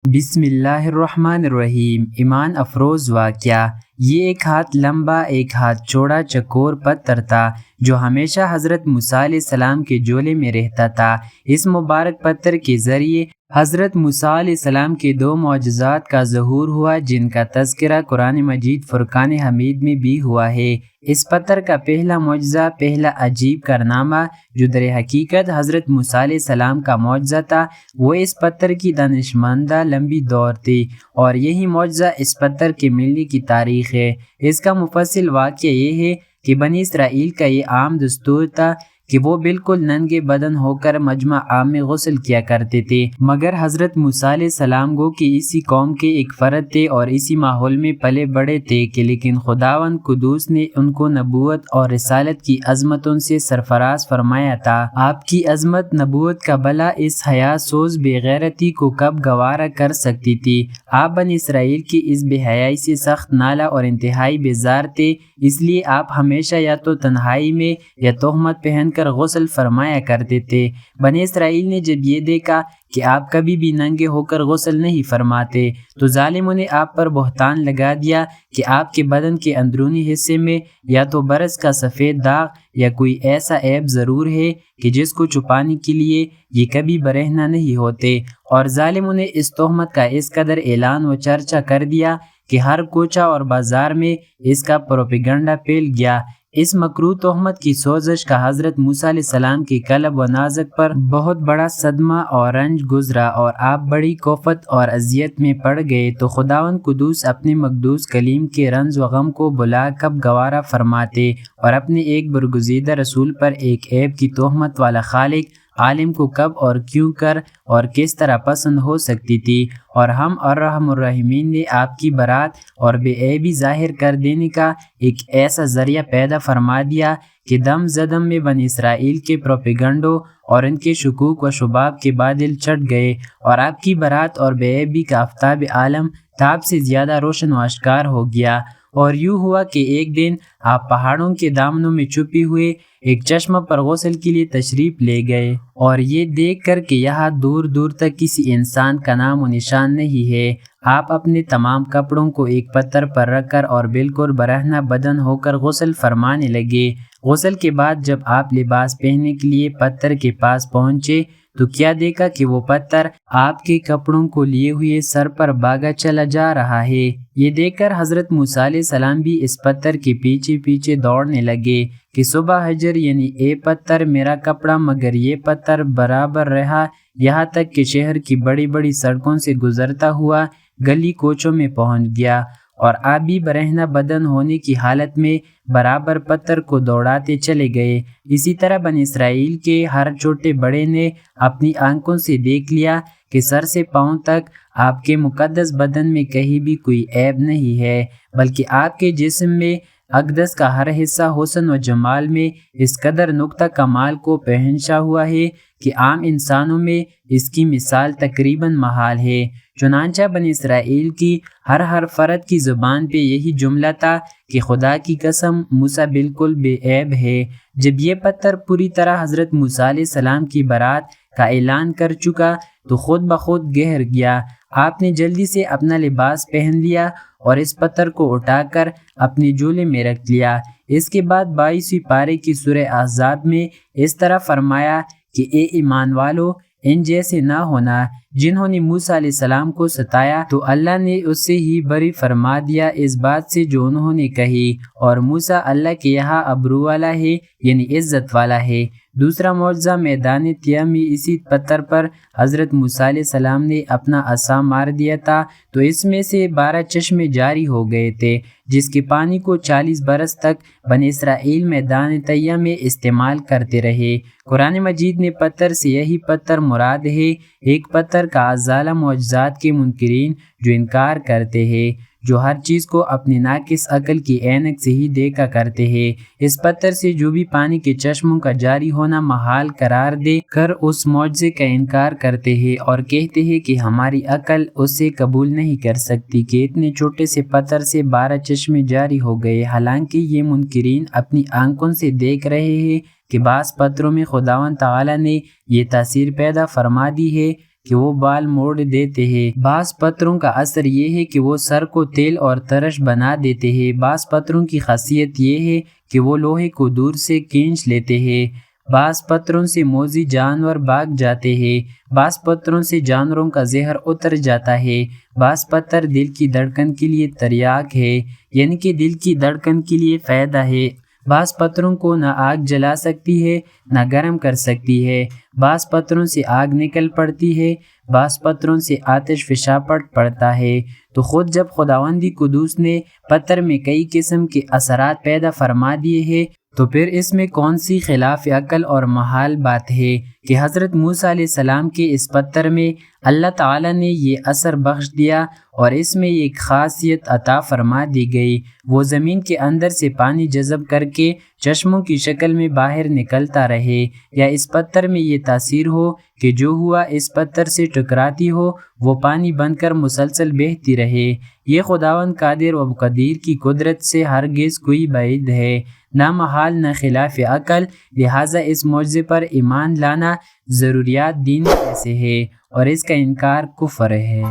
بسم اللہ الرحمن الرحیم۔ ایمان افروز واقعہ۔ یہ ایک ہاتھ لمبا ایک ہاتھ چوڑا چکور پتھر تھا جو ہمیشہ حضرت موسیٰ علیہ السلام کے جولے میں رہتا تھا۔ اس مبارک پتھر کے ذریعے حضرت موسیٰ علیہ السلام کے دو معجزات کا ظہور ہوا جن کا تذکرہ قرآن مجید فرقان حمید میں بھی ہوا ہے۔ اس پتھر کا پہلا معجزہ، پہلا عجیب کارنامہ جو در حقیقت حضرت موسیٰ علیہ السلام کا معجزہ تھا، وہ اس پتھر کی دانشمندانہ لمبی دور تھی، اور یہی معجزہ اس پتھر کے ملنے کی تاریخ ہے۔ اس کا مفصل واقعہ یہ ہے کہ بنی اسرائیل کا یہ عام دستور تھا کہ وہ بالکل ننگے بدن ہو کر مجمع عام میں غسل کیا کرتے تھے، مگر حضرت موسیٰ علیہ السلام گو کہ اسی قوم کے ایک فرد تھے اور اسی ماحول میں پلے بڑے تھے کہ لیکن خداوند قدوس نے ان کو نبوت اور رسالت کی عظمتوں سے سرفراز فرمایا تھا۔ آپ کی عظمت نبوت کا بلا اس حیا سوز بے غیرتی کو کب گوارا کر سکتی تھی؟ آپ بنی اسرائیل کی اس بے حیائی سے سخت نالاں اور انتہائی بیزار تھے، اس لیے آپ ہمیشہ یا تو تنہائی میں یا تہمت پہن کر غسل فرمایا کرتے تھے۔ بنی اسرائیل نے جب یہ دیکھا کہ آپ کبھی بھی ننگے ہو کر غسل نہیں فرماتے تو ظالموں نے آپ پر بہتان لگا دیا کہ آپ کے بدن کے اندرونی حصے میں یا تو برس کا سفید داغ یا کوئی ایسا عیب ضرور ہے کہ جس کو چھپانے کے لیے یہ کبھی برہنہ نہیں ہوتے، اور ظالموں نے اس تہمت کا اس قدر اعلان و چرچا کر دیا کہ ہر کوچہ اور بازار میں اس کا پروپیگنڈا پھیل گیا۔ اس مکروہ تہمت کی سوزش کا حضرت موسیٰ علیہ السلام کی قلب و نازک پر بہت بڑا صدمہ اور رنج گزرا، اور آپ بڑی کوفت اور اذیت میں پڑ گئے، تو خداوند قدوس اپنے مقدوس کلیم کے رنج و غم کو بلا کب گوارا فرماتے، اور اپنے ایک برگزیدہ رسول پر ایک عیب کی تہمت والا خالق عالم کو کب اور کیوں کر اور کس طرح پسند ہو سکتی تھی، اور ہم الرحم الرحیمین نے آپ کی برات اور بے عیبی ظاہر کر دینے کا ایک ایسا ذریعہ پیدا فرما دیا کہ دم زدم میں بنی اسرائیل کے پروپیگنڈوں اور ان کے شکوک و شباب کے بادل چڑھ گئے، اور آپ کی برات اور بے عیبی کا آفتاب عالم تاب سے زیادہ روشن و اشکار ہو گیا۔ اور یوں ہوا کہ ایک دن آپ پہاڑوں کے دامنوں میں چھپی ہوئے ایک چشمہ پر غسل کے لیے تشریف لے گئے، اور یہ دیکھ کر کہ یہاں دور دور تک کسی انسان کا نام و نشان نہیں ہے، آپ اپنے تمام کپڑوں کو ایک پتھر پر رکھ کر اور بالکل برہنہ بدن ہو کر غسل فرمانے لگے۔ غسل کے بعد جب آپ لباس پہننے کے لیے پتھر کے پاس پہنچے تو کیا دیکھا کہ وہ پتھر آپ کے کپڑوں کو لیے ہوئے سر پر بھاگا چلا جا رہا ہے۔ یہ دیکھ کر حضرت موسیٰ علیہ السلام بھی اس پتھر کے پیچھے پیچھے دوڑنے لگے کہ صبح حجر یعنی اے پتھر میرا کپڑا، مگر یہ پتھر برابر رہا، یہاں تک کہ شہر کی بڑی بڑی سڑکوں سے گزرتا ہوا گلی کوچوں میں پہنچ گیا، اور آپ بھی برہنہ بدن ہونے کی حالت میں برابر پتھر کو دوڑاتے چلے گئے۔ اسی طرح بنی اسرائیل کے ہر چھوٹے بڑے نے اپنی آنکھوں سے دیکھ لیا کہ سر سے پاؤں تک آپ کے مقدس بدن میں کہیں بھی کوئی عیب نہیں ہے، بلکہ آپ کے جسم میں اقدس کا ہر حصہ حسن و جمال میں اس قدر نقطہ کمال کو پہنچا ہوا ہے کہ عام انسانوں میں اس کی مثال تقریباً محال ہے۔ چنانچہ بنی اسرائیل کی ہر فرد کی زبان پہ یہی جملہ تھا کہ خدا کی قسم موسیٰ بالکل بے عیب ہے۔ جب یہ پتھر پوری طرح حضرت موسیٰ علیہ السلام کی برات کا اعلان کر چکا تو خود بخود گہر گیا۔ آپ نے جلدی سے اپنا لباس پہن لیا اور اس پتھر کو اٹھا کر اپنے جولے میں رکھ لیا۔ اس کے بعد 22ویں پارے کی سورہ احزاب میں اس طرح فرمایا کہ اے ایمان والو، ان جیسے نہ ہونا جنہوں نے موسیٰ علیہ السلام کو ستایا تو اللہ نے اس سے ہی بری فرما دیا اس بات سے جو انہوں نے کہی، اور موسیٰ اللہ کے یہاں ابرو والا ہے یعنی عزت والا ہے۔ دوسرا معجزہ میدان طیہ میں اسی پتھر پر حضرت موسیٰ علیہ السلام نے اپنا عصا مار دیا تھا تو اس میں سے 12 چشمے جاری ہو گئے تھے جس کے پانی کو 40 برس تک بنی اسرائیل میدان طیہ میں استعمال کرتے رہے۔ قرآن مجید نے پتھر سے یہی پتھر مراد ہے، ایک پتھر کا ازالہ معجزات کے منکرین جو انکار کرتے ہیں، جو ہر چیز کو اپنی ناقص عقل کی عینک سے ہی دیکھا کرتے ہیں۔ اس پتھر سے جو بھی پانی کے چشموں کا جاری ہونا محال قرار دے کر اس معجزے کا انکار کرتے ہیں اور کہتے ہیں کہ ہماری عقل اسے قبول نہیں کر سکتی کہ اتنے چھوٹے سے پتھر سے 12 چشمے جاری ہو گئے، حالانکہ یہ منکرین اپنی آنکھوں سے دیکھ رہے ہیں کہ بعض پتھروں میں خداوند تعالیٰ نے یہ تاثیر پیدا فرما دی ہے کہ وہ بال موڑ دیتے ہیں۔ بعض پتھروں کا اثر یہ ہے کہ وہ سر کو تیل اور ترش بنا دیتے ہیں۔ بعض پتھروں کی خاصیت یہ ہے کہ وہ لوہے کو دور سے کھینچ لیتے ہیں۔ بعض پتھروں سے موذی جانور بھاگ جاتے ہیں۔ بعض پتھروں سے جانوروں کا زہر اتر جاتا ہے۔ بعض پتھر دل کی دھڑکن کے لیے تریاک ہے، یعنی کہ دل کی دھڑکن کے لیے فائدہ ہے۔ بعض پتھروں کو نہ آگ جلا سکتی ہے نہ گرم کر سکتی ہے۔ بعض پتھروں سے آگ نکل پڑتی ہے، بعض پتھروں سے آتش فشاں پڑتا ہے۔ تو خود جب خداوند قدوس نے پتھر میں کئی قسم کے اثرات پیدا فرما دیے ہیں، تو پھر اس میں کون سی خلاف عقل اور محال بات ہے کہ حضرت موسیٰ علیہ السلام کے اس پتھر میں اللہ تعالیٰ نے یہ اثر بخش دیا اور اس میں ایک خاصیت عطا فرما دی گئی، وہ زمین کے اندر سے پانی جذب کر کے چشموں کی شکل میں باہر نکلتا رہے، یا اس پتھر میں یہ تاثیر ہو کہ جو ہوا اس پتھر سے ٹکراتی ہو وہ پانی بن کر مسلسل بہتی رہے۔ یہ خداوند قادر و قدیر کی قدرت سے ہرگز کوئی بعید ہے، نہ محال نہ خلاف عقل، لہٰذا اس معجزے پر ایمان لانا ضروریات دین میں سے ہے اور اس کا انکار کفر ہے۔